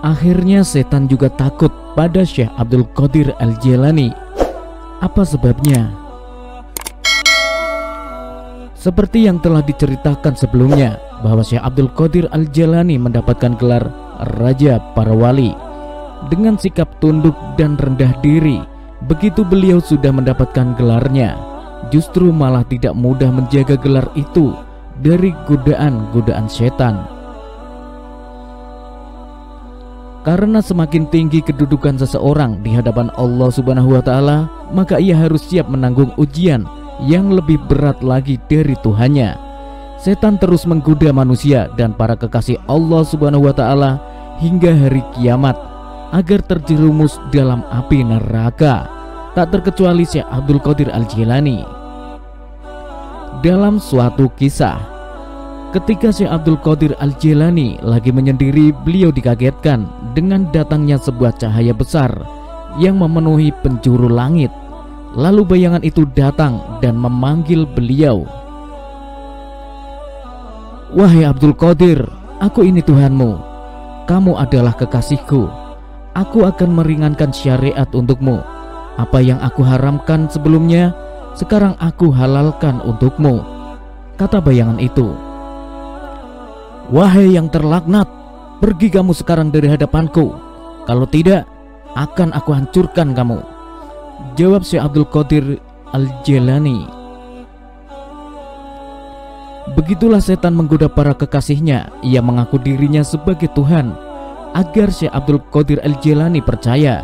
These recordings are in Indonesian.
Akhirnya setan juga takut pada Syekh Abdul Qadir Al-Jailani. Apa sebabnya? Seperti yang telah diceritakan sebelumnya, bahwa Syekh Abdul Qadir Al-Jailani mendapatkan gelar Raja Para Wali dengan sikap tunduk dan rendah diri. Begitu beliau sudah mendapatkan gelarnya, justru malah tidak mudah menjaga gelar itu dari godaan-godaan setan. Karena semakin tinggi kedudukan seseorang di hadapan Allah Subhanahu wa Ta'ala, maka ia harus siap menanggung ujian yang lebih berat lagi dari Tuhannya. Setan terus menggoda manusia dan para kekasih Allah Subhanahu wa Ta'ala hingga hari kiamat agar terjerumus dalam api neraka, tak terkecuali Syekh Abdul Qadir Al-Jailani. Dalam suatu kisah, ketika Syekh Abdul Qadir Al-Jailani lagi menyendiri, beliau dikagetkan dengan datangnya sebuah cahaya besar yang memenuhi penjuru langit. Lalu bayangan itu datang dan memanggil beliau. "Wahai Abdul Qadir, aku ini Tuhanmu. Kamu adalah kekasihku. Aku akan meringankan syariat untukmu. Apa yang aku haramkan sebelumnya, sekarang aku halalkan untukmu," kata bayangan itu. "Wahai yang terlaknat, pergi kamu sekarang dari hadapanku. Kalau tidak, akan aku hancurkan kamu," jawab Syekh Abdul Qadir Al-Jailani. Begitulah setan menggoda para kekasihnya. Ia mengaku dirinya sebagai Tuhan agar Syekh Abdul Qadir Al-Jailani percaya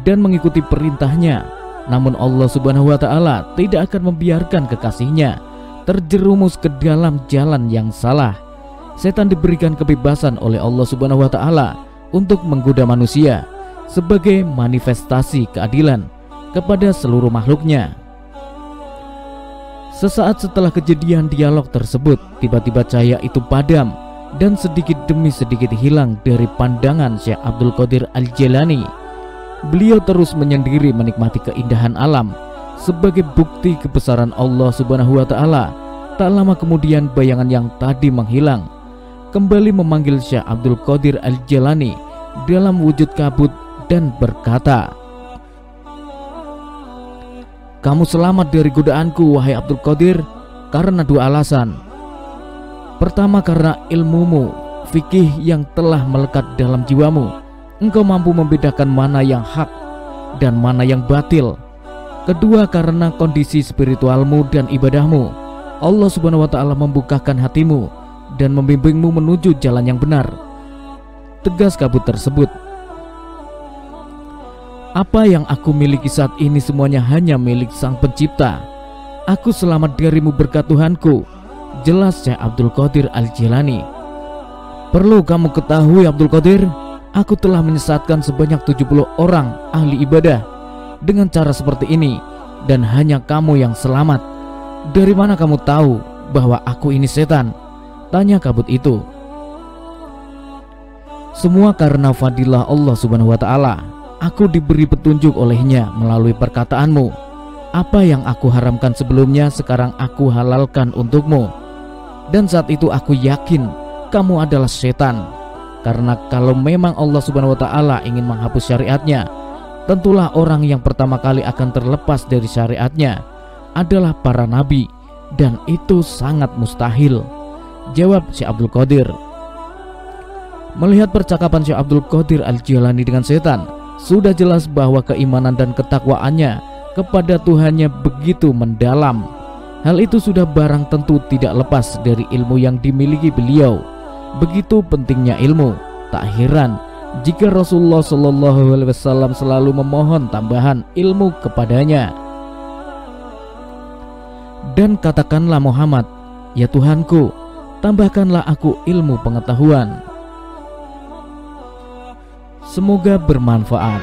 dan mengikuti perintahnya. Namun Allah Subhanahu wa Ta'ala tidak akan membiarkan kekasihnya terjerumus ke dalam jalan yang salah. Setan diberikan kebebasan oleh Allah Subhanahu wa Ta'ala untuk menggoda manusia sebagai manifestasi keadilan kepada seluruh makhluknya. Sesaat setelah kejadian dialog tersebut, tiba-tiba cahaya itu padam dan sedikit demi sedikit hilang dari pandangan Syekh Abdul Qadir Al-Jailani. Beliau terus menyendiri menikmati keindahan alam sebagai bukti kebesaran Allah Subhanahu wa Ta'ala. Tak lama kemudian bayangan yang tadi menghilang kembali memanggil Syekh Abdul Qadir Al-Jailani dalam wujud kabut dan berkata, "Kamu selamat dari godaanku, wahai Abdul Qadir, karena dua alasan. Pertama, karena ilmumu fikih yang telah melekat dalam jiwamu. Engkau mampu membedakan mana yang hak dan mana yang batil. Kedua, karena kondisi spiritualmu dan ibadahmu. Allah Subhanahu wa Ta'ala membukakan hatimu dan membimbingmu menuju jalan yang benar," tegas kabut tersebut. "Apa yang aku miliki saat ini semuanya hanya milik Sang Pencipta. Aku selamat darimu berkat Tuhanku," jelas Syekh Abdul Qadir Al-Jailani. "Perlu kamu ketahui Abdul Qadir, aku telah menyesatkan sebanyak 70 orang ahli ibadah dengan cara seperti ini, dan hanya kamu yang selamat. Dari mana kamu tahu bahwa aku ini setan?" tanya kabut itu. "Semua karena fadilah Allah Subhanahu wa Ta'ala. Aku diberi petunjuk olehnya melalui perkataanmu. Apa yang aku haramkan sebelumnya, sekarang aku halalkan untukmu. Dan saat itu aku yakin kamu adalah setan. Karena kalau memang Allah Subhanahu wa Ta'ala ingin menghapus syariatnya, tentulah orang yang pertama kali akan terlepas dari syariatnya adalah para nabi, dan itu sangat mustahil," jawab Syekh Abdul Qadir. Melihat percakapan Syekh Abdul Qadir Al-Jailani dengan setan, sudah jelas bahwa keimanan dan ketakwaannya kepada Tuhannya begitu mendalam. Hal itu sudah barang tentu tidak lepas dari ilmu yang dimiliki beliau. Begitu pentingnya ilmu, tak heran jika Rasulullah SAW selalu memohon tambahan ilmu kepadanya. "Dan katakanlah Muhammad, ya Tuhanku, tambahkanlah aku ilmu pengetahuan." Semoga bermanfaat.